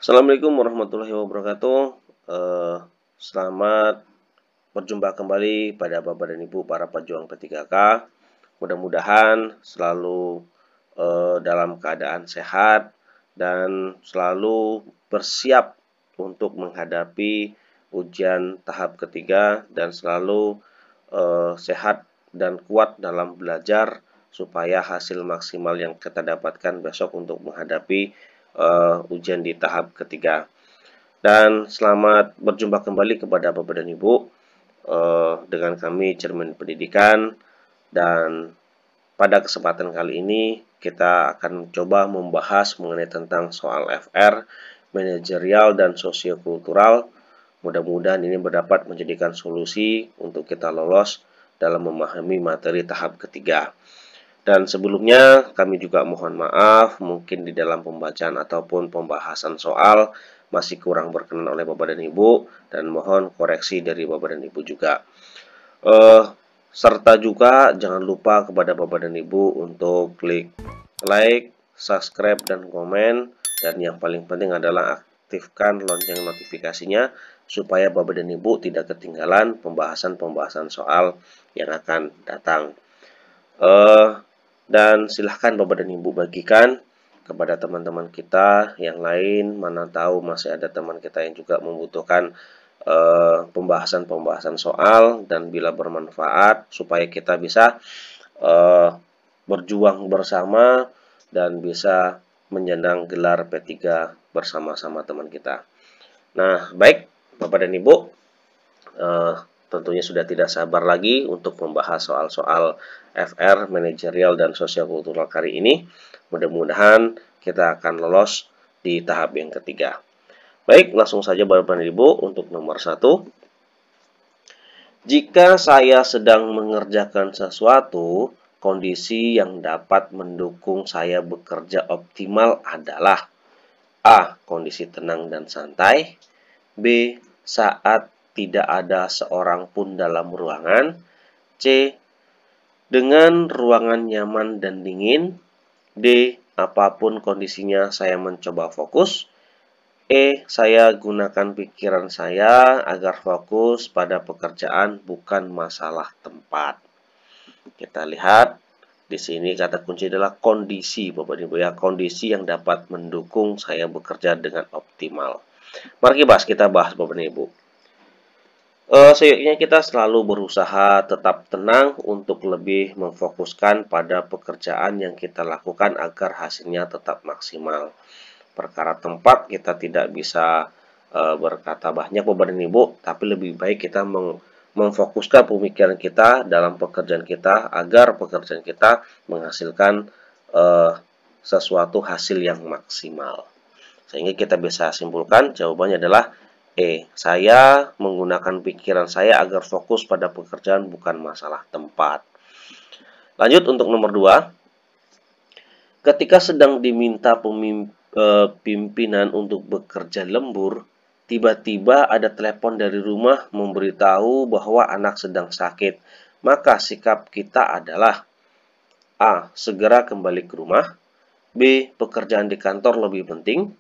Assalamualaikum warahmatullahi wabarakatuh. Eh, Selamat berjumpa kembali pada Bapak dan Ibu para pejuang P3K. Mudah-mudahan selalu dalam keadaan sehat dan selalu bersiap untuk menghadapi ujian tahap ketiga dan selalu sehat dan kuat dalam belajar supaya hasil maksimal yang kita dapatkan besok untuk menghadapi ujian di tahap ketiga. Dan selamat berjumpa kembali kepada Bapak dan Ibu dengan kami Cermin Pendidikan. Dan pada kesempatan kali ini kita akan coba membahas mengenai tentang soal FR, manajerial dan sosiokultural. Mudah-mudahan ini dapat menjadikan solusi untuk kita lolos dalam memahami materi tahap ketiga. Dan sebelumnya kami juga mohon maaf mungkin di dalam pembacaan ataupun pembahasan soal masih kurang berkenan oleh Bapak dan Ibu, dan mohon koreksi dari Bapak dan Ibu juga. Serta juga jangan lupa kepada Bapak dan Ibu untuk klik like, subscribe, dan komen. Dan yang paling penting adalah aktifkan lonceng notifikasinya supaya Bapak dan Ibu tidak ketinggalan pembahasan-pembahasan soal yang akan datang. Dan silahkan Bapak dan Ibu bagikan kepada teman-teman kita yang lain, mana tahu masih ada teman kita yang juga membutuhkan pembahasan-pembahasan soal, dan bila bermanfaat supaya kita bisa berjuang bersama dan bisa menyandang gelar P3 bersama-sama teman kita. Nah, baik Bapak dan Ibu, tentunya sudah tidak sabar lagi untuk membahas soal-soal FR, manajerial, dan sosiokultural kali ini. Mudah-mudahan kita akan lolos di tahap yang ketiga. Baik, langsung saja Bapak dan Ibu untuk nomor 1. Jika saya sedang mengerjakan sesuatu, kondisi yang dapat mendukung saya bekerja optimal adalah A. Kondisi tenang dan santai. B. Saat tidak ada seorang pun dalam ruangan. C. Dengan ruangan nyaman dan dingin. D. Apapun kondisinya saya mencoba fokus. E. Saya gunakan pikiran saya agar fokus pada pekerjaan, bukan masalah tempat. Kita lihat di sini kata kunci adalah kondisi, Bapak Ibu ya, kondisi yang dapat mendukung saya bekerja dengan optimal. Mari kita bahas Bapak Ibu. Seyogyanya kita selalu berusaha tetap tenang untuk lebih memfokuskan pada pekerjaan yang kita lakukan agar hasilnya tetap maksimal. Perkara tempat kita tidak bisa berkata banyak Bapak dan Ibu, tapi lebih baik kita memfokuskan pemikiran kita dalam pekerjaan kita agar pekerjaan kita menghasilkan sesuatu hasil yang maksimal. Sehingga kita bisa simpulkan jawabannya adalah E. Saya menggunakan pikiran saya agar fokus pada pekerjaan, bukan masalah tempat. Lanjut untuk nomor 2. Ketika sedang diminta pimpinan untuk bekerja lembur, tiba-tiba ada telepon dari rumah memberitahu bahwa anak sedang sakit. Maka sikap kita adalah A. Segera kembali ke rumah. B. Pekerjaan di kantor lebih penting.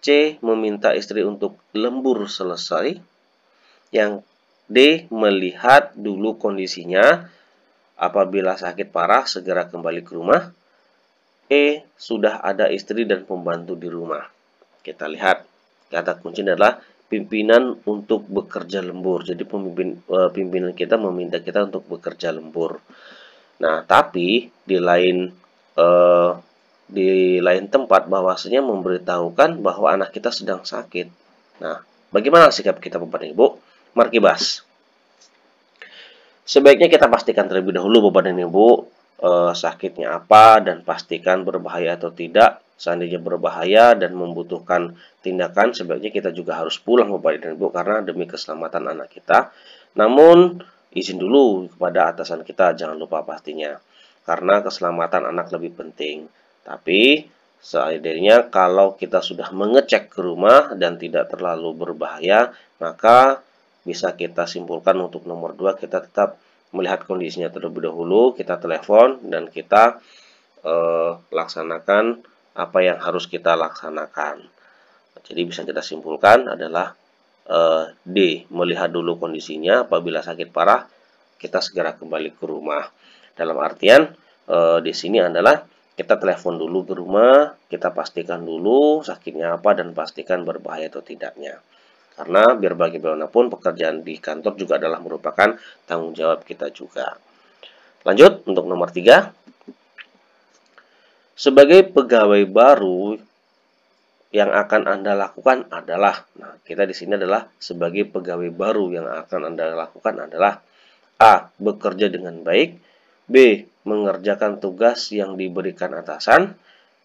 C. Meminta istri untuk lembur selesai. Yang D. Melihat dulu kondisinya. Apabila sakit parah, segera kembali ke rumah. E. Sudah ada istri dan pembantu di rumah. Kita lihat. Kata kunci adalah pimpinan untuk bekerja lembur. Jadi pimpinan kita meminta kita untuk bekerja lembur. Nah, tapi di lain tempat bahwasanya memberitahukan bahwa anak kita sedang sakit. Nah, bagaimana sikap kita Bapak dan Ibu? Mari bahas. Sebaiknya kita pastikan terlebih dahulu Bapak dan Ibu sakitnya apa, dan pastikan berbahaya atau tidak. Seandainya berbahaya dan membutuhkan tindakan, sebaiknya kita juga harus pulang Bapak dan Ibu karena demi keselamatan anak kita. Namun izin dulu kepada atasan kita, jangan lupa pastinya, karena keselamatan anak lebih penting. Tapi seandainya kalau kita sudah mengecek ke rumah dan tidak terlalu berbahaya, maka bisa kita simpulkan untuk nomor 2, kita tetap melihat kondisinya terlebih dahulu, kita telepon dan kita laksanakan apa yang harus kita laksanakan. Jadi bisa kita simpulkan adalah D. Melihat dulu kondisinya, apabila sakit parah, kita segera kembali ke rumah. Dalam artian, di sini adalah kita telepon dulu ke rumah, kita pastikan dulu sakitnya apa dan pastikan berbahaya atau tidaknya. Karena biar bagaimanapun pekerjaan di kantor juga adalah merupakan tanggung jawab kita juga. Lanjut untuk nomor 3. Sebagai pegawai baru, yang akan Anda lakukan adalah, nah kita di sini adalah sebagai pegawai baru yang akan Anda lakukan adalah A. Bekerja dengan baik, B. Mengerjakan tugas yang diberikan atasan,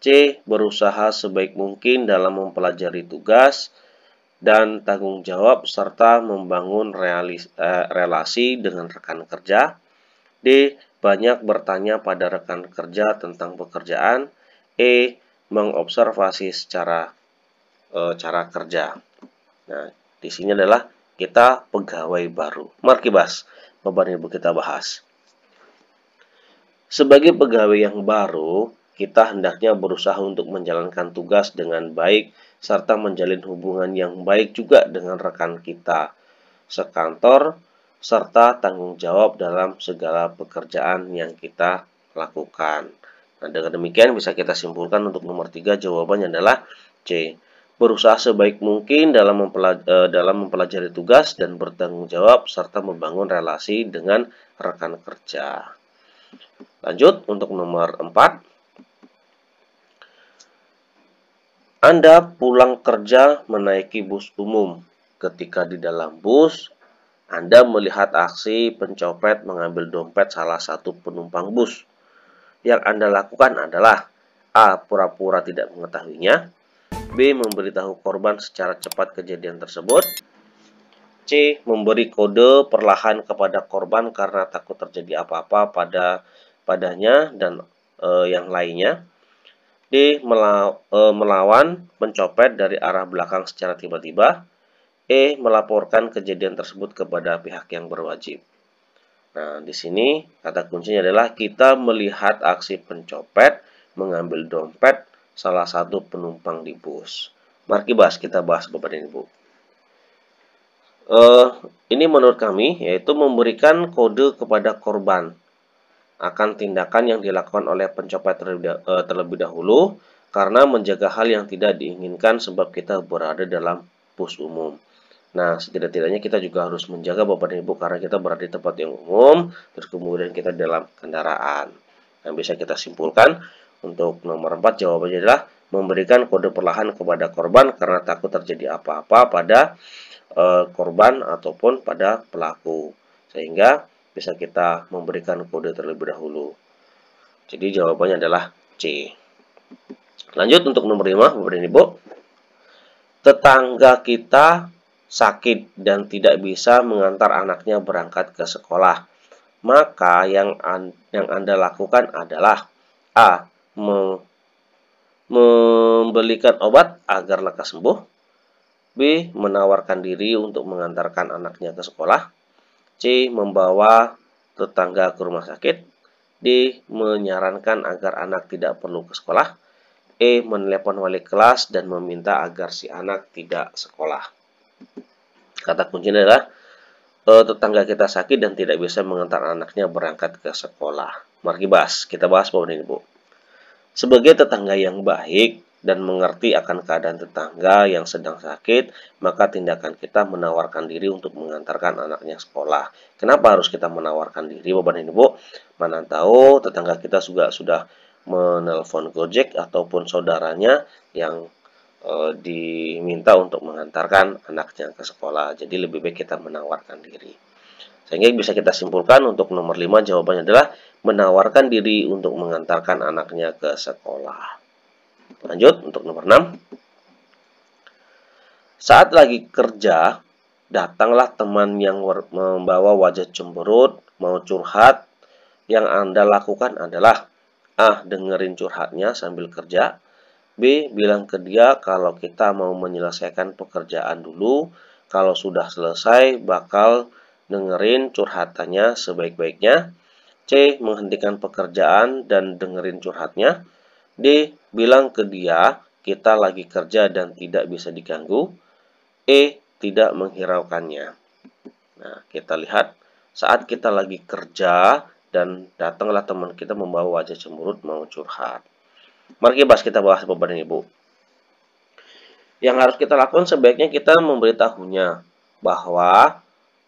C. Berusaha sebaik mungkin dalam mempelajari tugas dan tanggung jawab serta membangun relasi dengan rekan kerja, D. Banyak bertanya pada rekan kerja tentang pekerjaan, E. Mengobservasi secara cara kerja. Nah, di sini adalah kita pegawai baru. Mari bahas. Bapak Ibu kita bahas. Sebagai pegawai yang baru, kita hendaknya berusaha untuk menjalankan tugas dengan baik serta menjalin hubungan yang baik juga dengan rekan kita sekantor serta tanggung jawab dalam segala pekerjaan yang kita lakukan. Nah, dengan demikian bisa kita simpulkan untuk nomor 3 jawabannya adalah C. Berusaha sebaik mungkin dalam mempelajari tugas dan bertanggung jawab serta membangun relasi dengan rekan kerja. Lanjut untuk nomor 4. Anda pulang kerja menaiki bus umum. Ketika di dalam bus, Anda melihat aksi pencopet mengambil dompet salah satu penumpang bus. Yang Anda lakukan adalah A. Pura-pura tidak mengetahuinya, B. Memberitahu korban secara cepat kejadian tersebut, C. Memberi kode perlahan kepada korban karena takut terjadi apa-apa padanya dan yang lainnya, D. Melawan pencopet dari arah belakang secara tiba-tiba, E. Melaporkan kejadian tersebut kepada pihak yang berwajib. Nah, di sini kata kuncinya adalah kita melihat aksi pencopet mengambil dompet salah satu penumpang di bus. Mari kita bahas Bapak dan Ibu. Ini menurut kami yaitu memberikan kode kepada korban akan tindakan yang dilakukan oleh pencopet terlebih dahulu karena menjaga hal yang tidak diinginkan sebab kita berada dalam bus umum. Nah, setidak-tidaknya kita juga harus menjaga Bapak dan Ibu karena kita berada di tempat yang umum, terus kemudian kita dalam kendaraan. Nah, bisa kita simpulkan untuk nomor 4 jawabannya adalah memberikan kode perlahan kepada korban karena takut terjadi apa-apa pada korban ataupun pada pelaku. Sehingga bisa kita memberikan kode terlebih dahulu. Jadi jawabannya adalah C. Lanjut untuk nomor 5, Bapak dan Ibu. Tetangga kita sakit dan tidak bisa mengantar anaknya berangkat ke sekolah. Maka yang Anda lakukan adalah A. Membelikan obat agar lekas sembuh, B. Menawarkan diri untuk mengantarkan anaknya ke sekolah, C. Membawa tetangga ke rumah sakit, D. Menyarankan agar anak tidak perlu ke sekolah, E. Menelepon wali kelas dan meminta agar si anak tidak sekolah. Kata kuncinya adalah tetangga kita sakit dan tidak bisa mengantar anaknya berangkat ke sekolah. Mari kita bahas Bapak dan Ibu. Sebagai tetangga yang baik dan mengerti akan keadaan tetangga yang sedang sakit, maka tindakan kita menawarkan diri untuk mengantarkan anaknya sekolah. Kenapa harus kita menawarkan diri, Bapak dan Ibu? Mana tahu tetangga kita juga sudah menelpon Gojek ataupun saudaranya yang diminta untuk mengantarkan anaknya ke sekolah. Jadi lebih baik kita menawarkan diri. Sehingga bisa kita simpulkan untuk nomor 5 jawabannya adalah menawarkan diri untuk mengantarkan anaknya ke sekolah. Lanjut untuk nomor 6. Saat lagi kerja, datanglah teman yang membawa wajah cemberut, mau curhat. Yang Anda lakukan adalah A. Dengerin curhatnya sambil kerja, B. Bilang ke dia kalau kita mau menyelesaikan pekerjaan dulu, kalau sudah selesai bakal dengerin curhatannya sebaik-baiknya, C. Menghentikan pekerjaan dan dengerin curhatnya, D. Bilang ke dia kita lagi kerja dan tidak bisa diganggu. E. Tidak menghiraukannya. Nah, kita lihat saat kita lagi kerja dan datanglah teman kita membawa wajah cemberut mau curhat. Mari kita bahas Bapak dan Ibu. Yang harus kita lakukan sebaiknya kita memberitahunya bahwa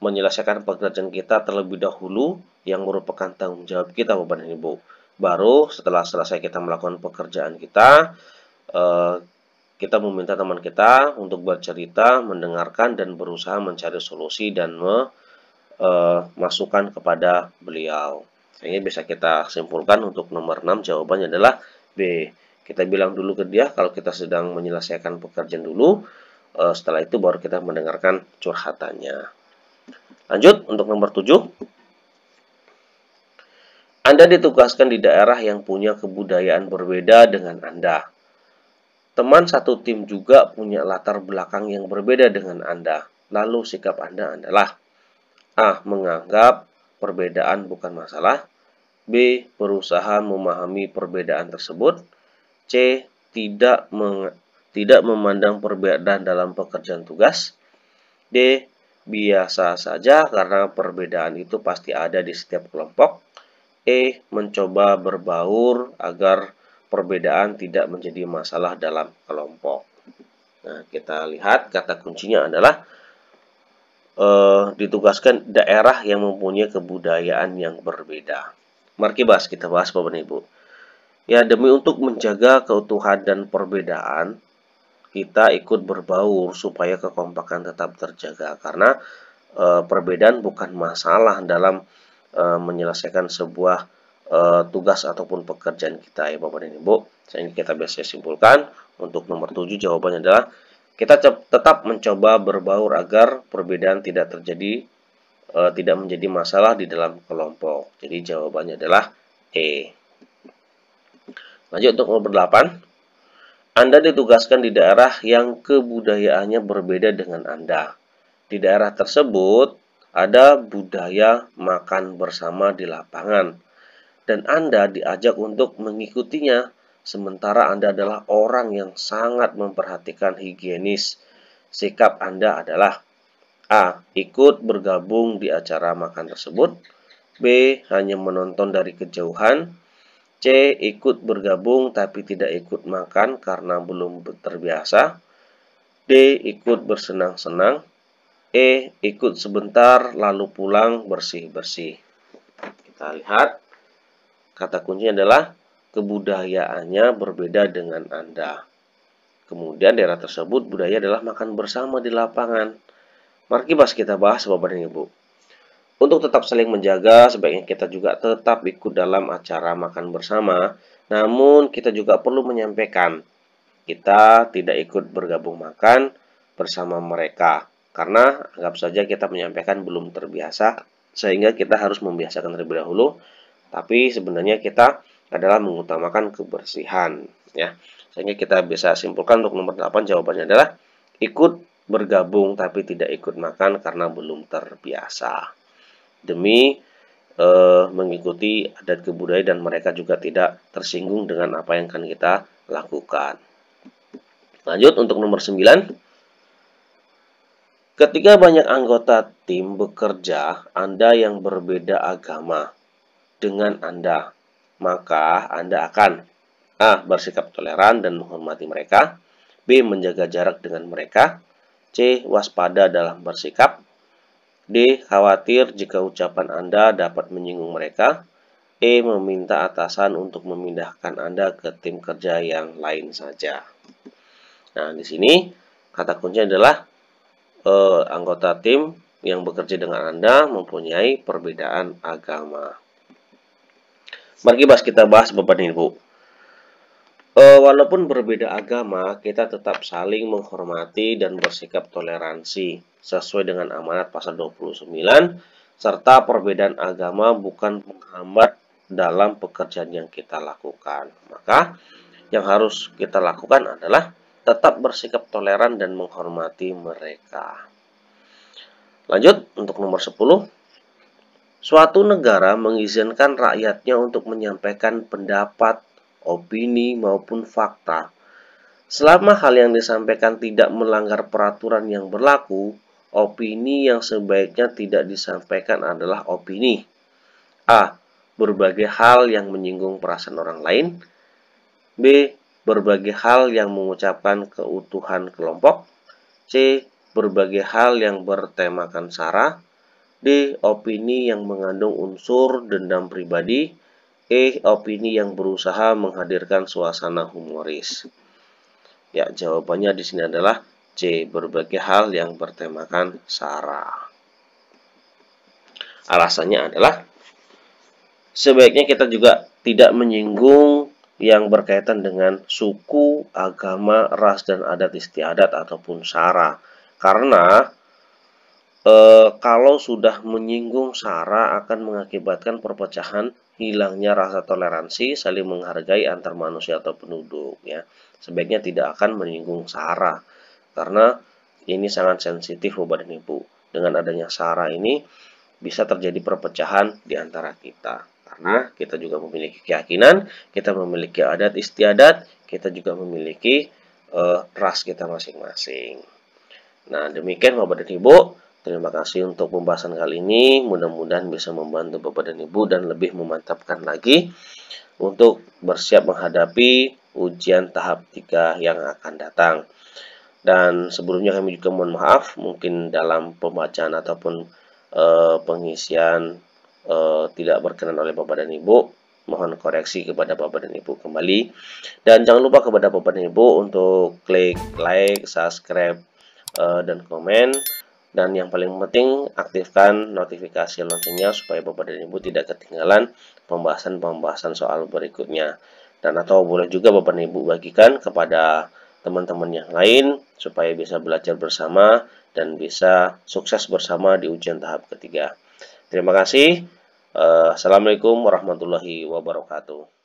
menyelesaikan pekerjaan kita terlebih dahulu yang merupakan tanggung jawab kita Bapak dan Ibu. Baru setelah selesai kita melakukan pekerjaan kita, kita meminta teman kita untuk bercerita, mendengarkan, dan berusaha mencari solusi dan masukan kepada beliau. Ini bisa kita simpulkan untuk nomor 6 jawabannya adalah B. Kita bilang dulu ke dia kalau kita sedang menyelesaikan pekerjaan dulu, setelah itu baru kita mendengarkan curhatannya. Lanjut untuk nomor 7. Anda ditugaskan di daerah yang punya kebudayaan berbeda dengan Anda. Teman satu tim juga punya latar belakang yang berbeda dengan Anda. Lalu sikap Anda adalah A. Menganggap perbedaan bukan masalah. B. Berusaha memahami perbedaan tersebut. C. Tidak memandang perbedaan dalam pekerjaan tugas. D. Biasa saja karena perbedaan itu pasti ada di setiap kelompok. E. Mencoba berbaur agar perbedaan tidak menjadi masalah dalam kelompok. Nah, kita lihat kata kuncinya adalah ditugaskan daerah yang mempunyai kebudayaan yang berbeda. Mari kita bahas Bapak dan Ibu. Ya, demi untuk menjaga keutuhan dan perbedaan, kita ikut berbaur supaya kekompakan tetap terjaga. Karena perbedaan bukan masalah dalam menyelesaikan sebuah tugas ataupun pekerjaan kita ya Bapak dan Ibu. Sehingga kita bisa simpulkan untuk nomor 7 jawabannya adalah kita tetap mencoba berbaur agar perbedaan tidak terjadi, tidak menjadi masalah di dalam kelompok. Jadi jawabannya adalah E. Lanjut untuk nomor 8. Anda ditugaskan di daerah yang kebudayaannya berbeda dengan Anda. Di daerah tersebut ada budaya makan bersama di lapangan, dan Anda diajak untuk mengikutinya, sementara Anda adalah orang yang sangat memperhatikan higienis. Sikap Anda adalah A. Ikut bergabung di acara makan tersebut. B. Hanya menonton dari kejauhan. C. Ikut bergabung tapi tidak ikut makan karena belum terbiasa. D. Ikut bersenang-senang. E. Ikut sebentar lalu pulang bersih-bersih. Kita lihat kata kuncinya adalah kebudayaannya berbeda dengan Anda. Kemudian daerah tersebut budaya adalah makan bersama di lapangan. Mari kita bahas Bapak dan Ibu. Untuk tetap saling menjaga, sebaiknya kita juga tetap ikut dalam acara makan bersama. Namun, kita juga perlu menyampaikan, kita tidak ikut bergabung makan bersama mereka. Karena, anggap saja kita menyampaikan belum terbiasa, sehingga kita harus membiasakan terlebih dahulu. Tapi, sebenarnya kita adalah mengutamakan kebersihan. Ya. Sehingga kita bisa simpulkan untuk nomor 8, jawabannya adalah ikut bergabung tapi tidak ikut makan karena belum terbiasa. Demi mengikuti adat kebudayaan dan mereka juga tidak tersinggung dengan apa yang akan kita lakukan. Lanjut untuk nomor 9. Ketika banyak anggota tim bekerja, Anda yang berbeda agama dengan Anda, maka Anda akan A. Bersikap toleran dan menghormati mereka. B. Menjaga jarak dengan mereka. C. Waspada dalam bersikap. D. Khawatir jika ucapan Anda dapat menyinggung mereka. E. Meminta atasan untuk memindahkan Anda ke tim kerja yang lain saja. Nah, di sini kata kuncinya adalah anggota tim yang bekerja dengan Anda mempunyai perbedaan agama. Mari kita bahas Bapak dan Ibu. Walaupun berbeda agama, kita tetap saling menghormati dan bersikap toleransi sesuai dengan amanat pasal 29, serta perbedaan agama bukan penghambat dalam pekerjaan yang kita lakukan. Maka, yang harus kita lakukan adalah tetap bersikap toleran dan menghormati mereka. Lanjut, untuk nomor 10. Suatu negara mengizinkan rakyatnya untuk menyampaikan pendapat, opini maupun fakta Selama hal yang disampaikan tidak melanggar peraturan yang berlaku, opini yang sebaiknya tidak disampaikan adalah opini A. Berbagai hal yang menyinggung perasaan orang lain. B. Berbagai hal yang mengucapkan keutuhan kelompok. C. Berbagai hal yang bertemakan sara. D. Opini yang mengandung unsur dendam pribadi. E. Opini yang berusaha menghadirkan suasana humoris. Ya, jawabannya di sini adalah C. Berbagai hal yang bertemakan sara. Alasannya adalah sebaiknya kita juga tidak menyinggung yang berkaitan dengan suku, agama, ras, dan adat istiadat ataupun sara. Karena kalau sudah menyinggung sara akan mengakibatkan perpecahan, hilangnya rasa toleransi, saling menghargai antar manusia atau penduduk. Ya, sebaiknya tidak akan menyinggung sara karena ini sangat sensitif Bapak dan Ibu. Dengan adanya sara ini bisa terjadi perpecahan di antara kita. Karena kita juga memiliki keyakinan, kita memiliki adat istiadat, kita juga memiliki ras kita masing-masing. Nah, demikian Bapak dan Ibu. Terima kasih untuk pembahasan kali ini. Mudah-mudahan bisa membantu Bapak dan Ibu dan lebih memantapkan lagi untuk bersiap menghadapi ujian tahap 3 yang akan datang. Dan sebelumnya kami juga mohon maaf, mungkin dalam pembacaan ataupun pengisian tidak berkenan oleh Bapak dan Ibu. Mohon koreksi kepada Bapak dan Ibu kembali. Dan jangan lupa kepada Bapak dan Ibu untuk klik like, subscribe, dan komen. Dan yang paling penting, aktifkan notifikasi loncengnya supaya Bapak dan Ibu tidak ketinggalan pembahasan-pembahasan soal berikutnya. Dan atau boleh juga Bapak dan Ibu bagikan kepada teman-teman yang lain supaya bisa belajar bersama dan bisa sukses bersama di ujian tahap ketiga. Terima kasih. Assalamualaikum warahmatullahi wabarakatuh.